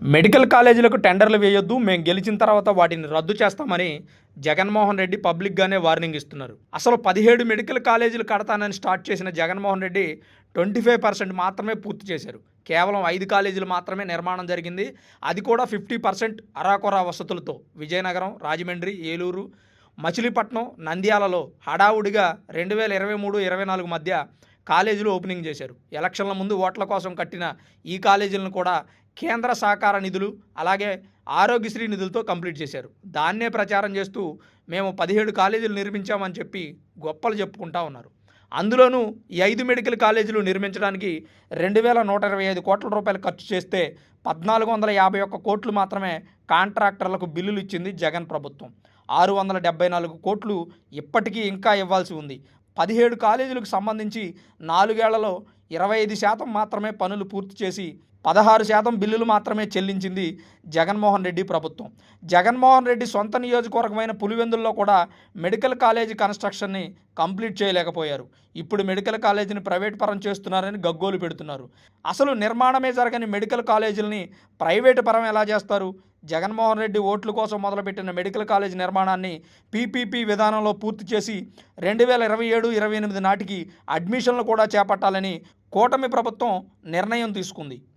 Medical కాలేజీలకు టెండర్లు వేయొద్దు, మేము గెలిచిన తర్వాత వాటిని రద్దు చేస్తామని జగన్మోహన్ రెడ్డి పబ్లిక్గానే వార్నింగ్ ఇస్తున్నారు. అసలు 17 మెడికల్ కాలేజీలు కడతానని స్టార్ట్ చేసిన జగన్మోహన్ రెడ్డి 25% మాత్రమే పూర్తి చేశారు. కేవలం 5 కాలేజీలు మాత్రమే నిర్మాణం జరిగింది. అది కూడా 50% అరాకొరా వసతులతో. విజయనగరం, రాజమండ్రి, ఏలూరు, మచిలీపట్నం, నంద్యాలలో హడావుడిగా 2023-24 మధ్య కాలేజీలు ఓపెనింగ్ చేశారు. ఎలక్షన్ల ముందు ఓట్ల కోసం కట్టిన ఈ కాలేజీలను కూడా కేంద్ర సహకార నిధులు, అలాగే ఆరోగ్యశ్రీ నిధులతో కంప్లీట్ చేశారు. దాన్నే ప్రచారం చేస్తూ మేము 17 కాలేజీలు నిర్మించామని చెప్పి గొప్పలు చెప్పుకుంటా ఉన్నారు. అందులోనూ ఈ 5 మెడికల్ కాలేజీలు నిర్మించడానికి 2125 కోట్ల రూపాయలు ఖర్చు చేస్తే 1451 కోట్లు మాత్రమే కాంట్రాక్టర్లకు బిల్లులు ఇచ్చింది జగన్ ప్రభుత్వం. 674 కోట్లు ఇప్పటికీ ఇంకా ఇవ్వాల్సి ఉంది. 17 కాలేజీలకు సంబంధించి 4 ఏళ్లలో 25% మాత్రమే పనులు పూర్తి చేసి 16% బిల్లులు మాత్రమే చెల్లించింది జగన్మోహన్ రెడ్డి ప్రభుత్వం. జగన్మోహన్ రెడ్డి సొంత నియోజకవర్గమైన పులివెందుల్లో కూడా మెడికల్ కాలేజీ కన్స్ట్రక్షన్ని కంప్లీట్ చేయలేకపోయారు. ఇప్పుడు మెడికల్ కాలేజీని ప్రైవేట్ పరం చేస్తున్నారని గగ్గోలు పెడుతున్నారు. అసలు నిర్మాణమే జరగని మెడికల్ కాలేజీలని ప్రైవేటు పరం ఎలా చేస్తారు? జగన్మోహన్ రెడ్డి ఓట్ల కోసం మొదలుపెట్టిన మెడికల్ కాలేజీ నిర్మాణాన్ని పీపీపీ విధానంలో పూర్తి చేసి 2027-28 నాటికి అడ్మిషన్లు కూడా చేపట్టాలని కూటమి ప్రభుత్వం నిర్ణయం తీసుకుంది.